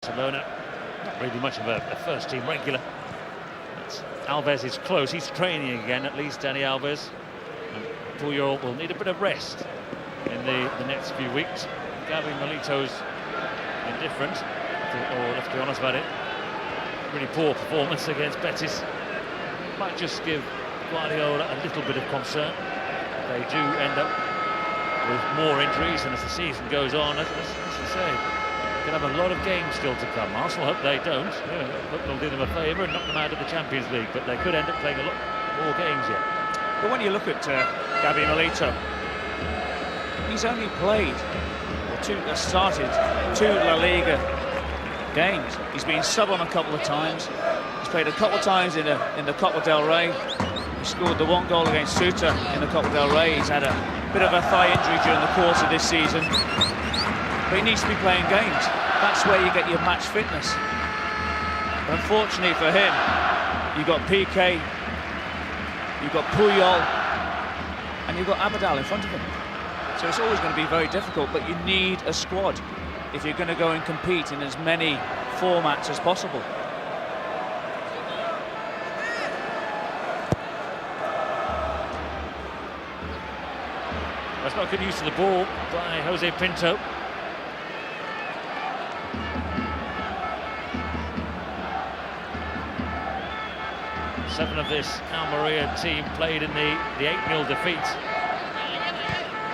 Barcelona, not really much of a first-team regular. But Alves is close. He's training again, at least, Dani Alves. And Puyol will need a bit of rest in the next few weeks. Gabi Milito's indifferent, or let's be honest about it, really poor performance against Betis. Might just give Guardiola a little bit of concern. They do end up with more injuries, and as the season goes on, as you say, could have a lot of games still to come. Arsenal hope they don't. Hope they'll do them a favour and knock them out of the Champions League, but they could end up playing a lot more games yet. But when you look at Gabi Milito, he's only played started two La Liga games. He's been sub on a couple of times. He's played a couple of times in the Copa del Rey. He scored the one goal against Ceuta in the Copa del Rey. He's had a bit of a thigh injury during the course of this season. But he needs to be playing games. That's where you get your match fitness. Unfortunately for him, you've got Piqué, you've got Puyol, and you've got Abidal in front of him. So it's always going to be very difficult, but you need a squad if you're going to go and compete in as many formats as possible. That's not good use of the ball by Jose Pinto. Seven of this Almeria team played in the 8-0 defeat.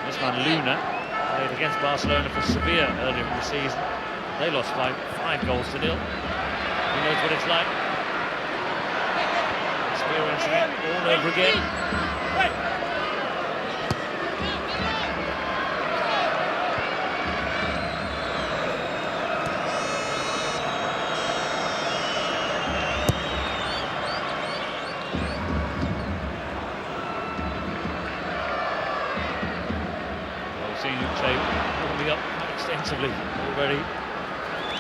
This man, Luna, played against Barcelona for Sevilla earlier in the season. They lost 5 goals to 0. He knows what it's like. Experiencing it all over again. Warming up extensively already,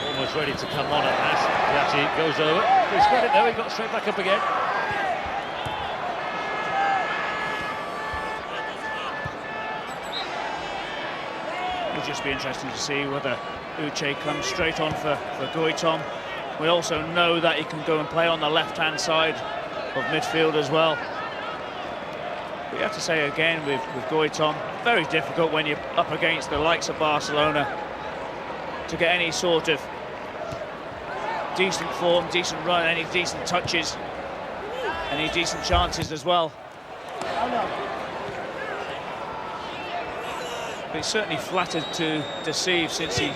almost ready to come on at last. Piatti goes over. To his credit though, he got straight back up again. It'll just be interesting to see whether Uche comes straight on for Goitom. We also know that he can go and play on the left-hand side of midfield as well. We have to say again with Goitom, very difficult when you're up against the likes of Barcelona to get any sort of decent form, decent run, any decent touches, any decent chances as well. But he's certainly flattered to deceive since he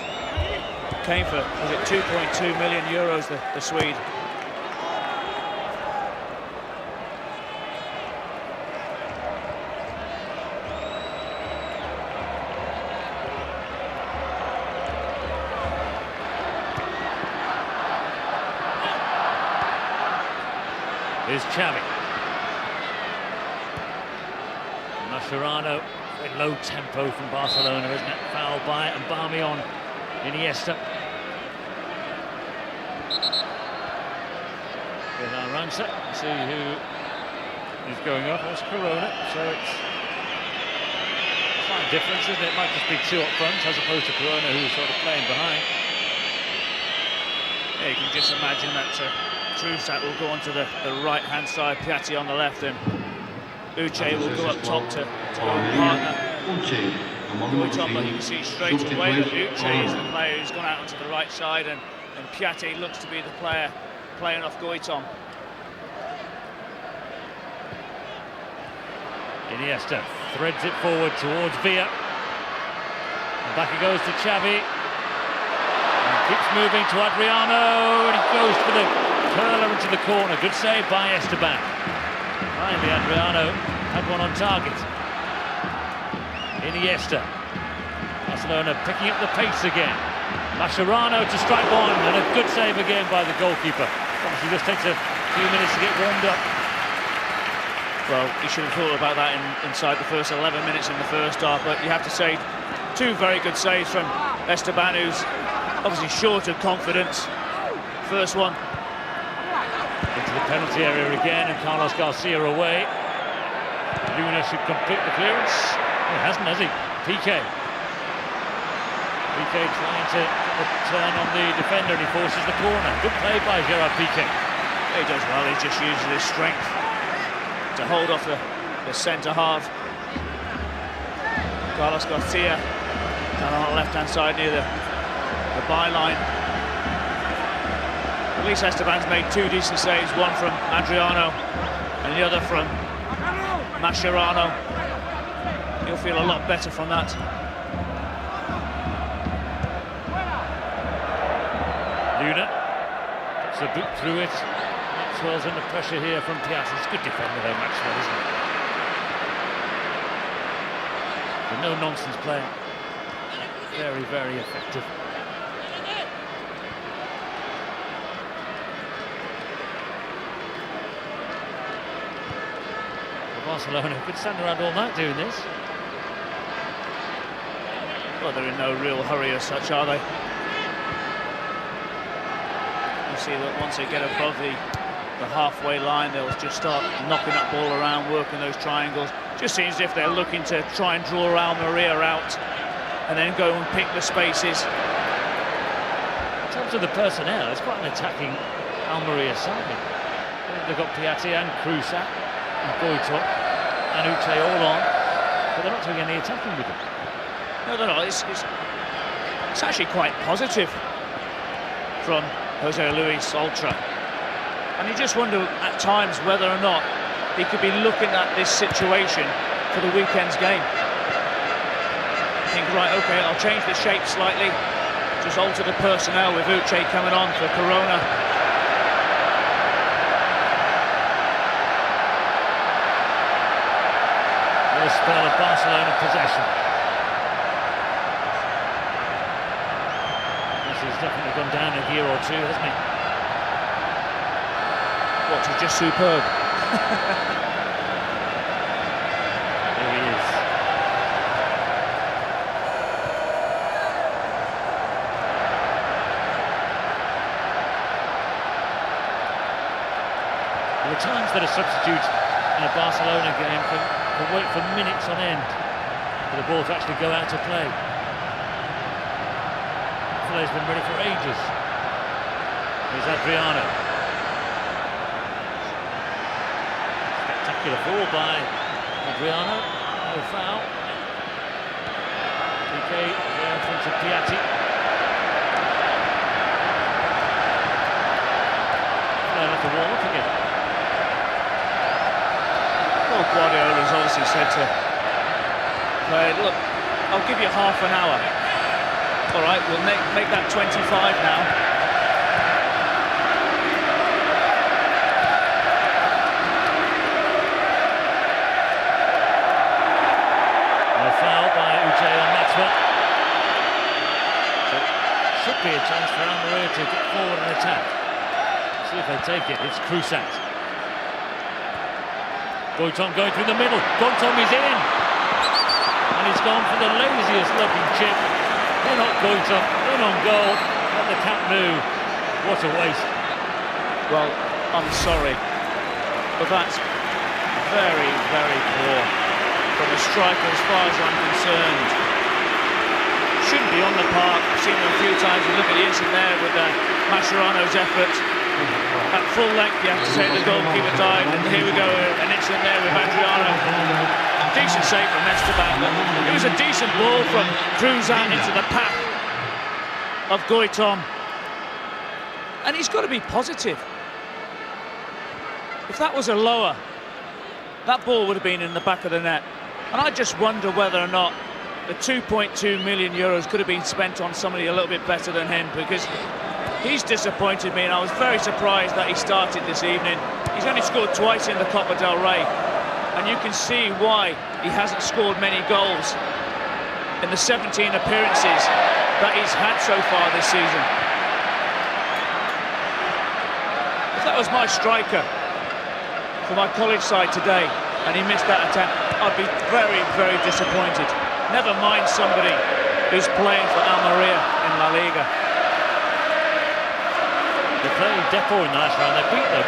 came for, was it 2.2 million euros, the Swede. Here's Xavi. Mascherano, very low tempo from Barcelona, isn't it? Foul by Aubameyang. Iniesta. With Aranza, see who is going up. That's Corona, so it's a slight difference, isn't it? It might just be two up front as opposed to Corona, who's sort of playing behind. Yeah, you can just imagine that Trossard will go onto the right-hand side, Piatti on the left, and Uche will go up top to go and partner Goitom. But you can see straight away that Uche is the player who's gone out onto the right side, and Piatti looks to be the player playing off Goitom. Iniesta threads it forward towards Villa. And back he goes to Xavi. And keeps moving to Adriano, and he goes for the curler into the corner. Good save by Esteban. Finally, Adriano had one on target. Iniesta. Barcelona picking up the pace again. Mascherano to strike one, and a good save again by the goalkeeper. Obviously, this takes a few minutes to get warmed up. Well, you should have thought about that inside the first 11 minutes in the first half, but you have to say, two very good saves from Esteban, who's obviously short of confidence. First one into the penalty area again, and Carlos Garcia away. Luna should complete the clearance. He hasn't, has he? Piqué. Piqué trying to get the turn on the defender, and he forces the corner. Good play by Gerard Piqué. He does well, he just uses his strength to hold off the centre-half. Carlos Garcia down on the left-hand side near the byline. Luis Esteban's made 2 decent saves, one from Adriano and the other from Mascherano. He'll feel a lot better from that. Luna puts the boot through it. Maxwell's under pressure here from Piazza. It's good defender though, Maxwell, isn't it? The no-nonsense player. Very, very effective. Barcelona could stand around all night doing this. Well, they're in no real hurry as such, are they? You see that once they get above the halfway line, they'll just start knocking that ball around, working those triangles. Just seems as if they're looking to try and draw Almeria out and then go and pick the spaces. In terms of the personnel, it's quite an attacking Almeria side. They've got Piatti and Crusac and Goitom and Uche all on, but they're not doing any attacking with them. No, they're not. It's actually quite positive from Jose Luis Oltra. And you just wonder at times whether or not he could be looking at this situation for the weekend's game. Think, right, okay, I'll change the shape slightly, just alter the personnel with Uche coming on for Corona. A spell of Barcelona possession. This has definitely gone down a gear or two, hasn't it? What, he's just superb. There he is. There are times that a substitute in a Barcelona game can wait for minutes on end for the ball to actually go out to play. Play's been ready for ages. Here's Adriano. Spectacular ball by Adriano. No foul. Piqué there in front of Piatti. Playing off the wall up again. Well, Guardiola's obviously said to play, look, I'll give you half an hour. All right, we'll make that 25 now. No foul by Uche on Maxwell. So should be a chance for Almeria to get forward and attack. See if they take it. It's Crusac. Goitom going through the middle. Goitom is in. And he's gone for the laziest looking chip. In on Goitom, in on goal. Let the cat move. What a waste. Well, I'm sorry, but that's very, very poor from a striker as far as I'm concerned. Shouldn't be on the park. I've seen him a few times. You look at the incident there with Mascherano's effort. At full length, you have to say the goalkeeper died, and here we go, an incident there with Adriano. Decent save from Esteban. It was a decent ball from Cruzan into the path of Goitom. And he's got to be positive. If that was a lower, that ball would have been in the back of the net. And I just wonder whether or not the 2.2 million euros could have been spent on somebody a little bit better than him, because he's disappointed me, and I was very surprised that he started this evening. He's only scored twice in the Copa del Rey, and you can see why he hasn't scored many goals in the 17 appearances that he's had so far this season. If that was my striker for my college side today, and he missed that attempt, I'd be very, very disappointed. Never mind somebody who's playing for Almeria in La Liga. They played Depor in the last round, they beat them,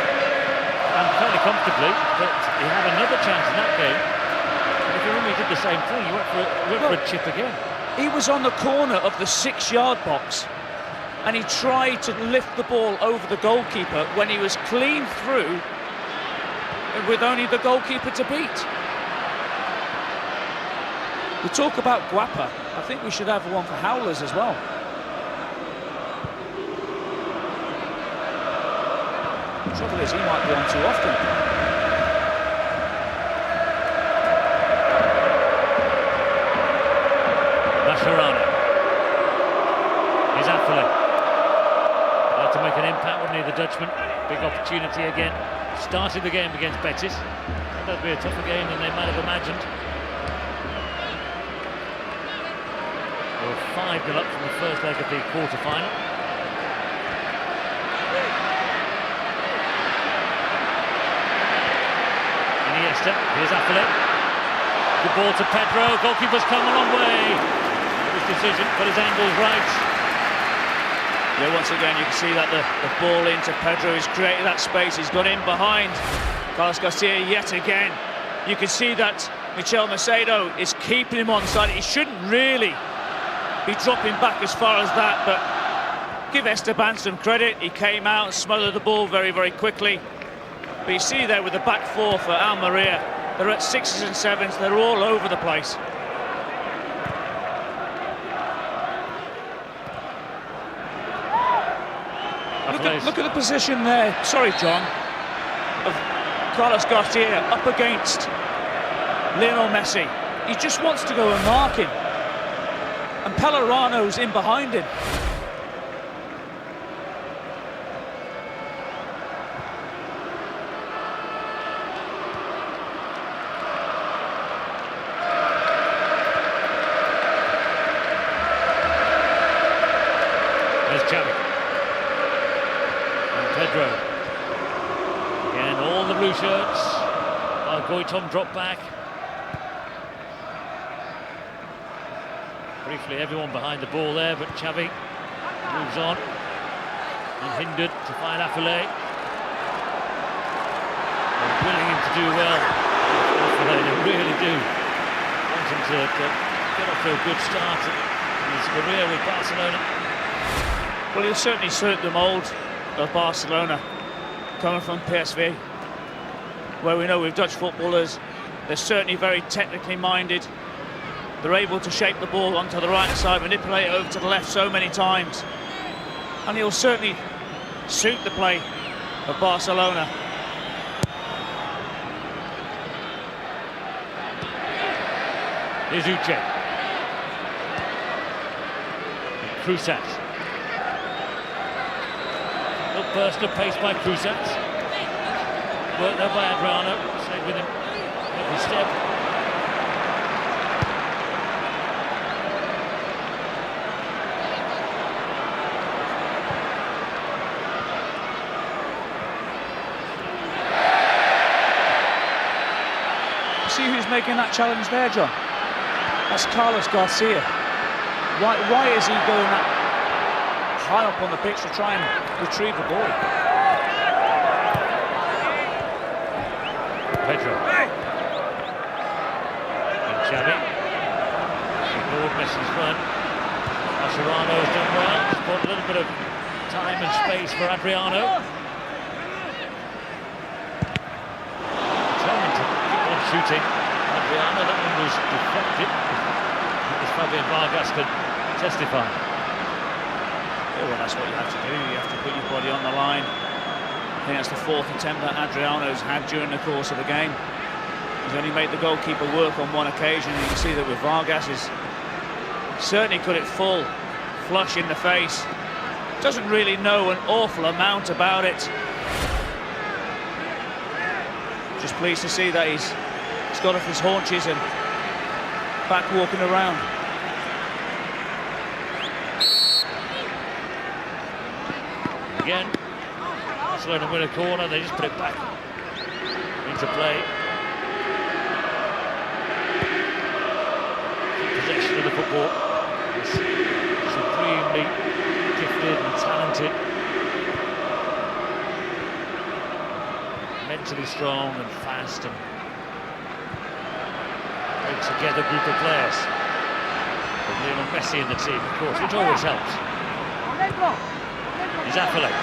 and fairly comfortably, but he had another chance in that game. And if you remember, he did the same thing, he went for a chip again. He was on the corner of the 6-yard box and he tried to lift the ball over the goalkeeper when he was clean through with only the goalkeeper to beat. We talk about Guapa. I think we should have one for howlers as well. The trouble is, he might be on too often. Barcelona. Here's Affley. Had to make an impact, wouldn't he, the Dutchman? Big opportunity again. Started the game against Betis. That'd be a tougher game than they might have imagined. They were 5-0 up from the first leg of the quarter-final. Iniesta, here's Affley. Good ball to Pedro. Goalkeeper's come a long way. His decision, but his angle's right. Yeah, once again, you can see that the ball into Pedro has created that space. He's got in behind Carlos Garcia yet again. You can see that Michel Macedo is keeping him on side. He shouldn't really be dropping back as far as that, but give Esteban some credit. He came out and smothered the ball very, very quickly. But you see there with the back four for Almeria, they're at 6s and 7s. They're all over the place. Look at the position there, sorry John, of Carlos Garcia up against Lionel Messi. He just wants to go and mark him. And Pellerano's in behind him. There's Xavi. Pedro. Again, all the blue shirts. Goitom dropped back. Briefly, everyone behind the ball there, but Xavi moves on. Unhindered to find Affley. They're willing him to do well. Affley, they really do. Want him to get off to a good start in his career with Barcelona. Well, he'll certainly suit the mould of Barcelona, coming from PSV, where we know with Dutch footballers, they're certainly very technically minded. They're able to shape the ball onto the right side, manipulate it over to the left so many times, and he'll certainly suit the play of Barcelona. Here's Uche. Cruzat. Little burst of pace by Cruzat. Worked there by Adriano. Stayed with him every step. See who's making that challenge there, John? That's Carlos Garcia. Why is he going that high up on the pitch to try and retrieve the ball? Pedro. And Xavi. Ignored Messi's run. Mascherano has done well. He's bought a little bit of time and space for Adriano. Determined to keep on shooting. Adriano, that one was deflected. As Fabian Vargas could testify. Yeah, well, that's what you have to do. You have to put your body on the line. I think that's the 4th attempt that Adriano's had during the course of the game. He's only made the goalkeeper work on one occasion. You can see that with Vargas, he's certainly got it full, flush in the face. Doesn't really know an awful amount about it. Just pleased to see that he's got off his haunches and back walking around. Again, Barcelona win a corner, they just put it back into play. Possession of the football. It's supremely gifted and talented. Mentally strong and fast and very together group of players. They've Lionel Messi in the team, of course, which always helps. Is Affleck.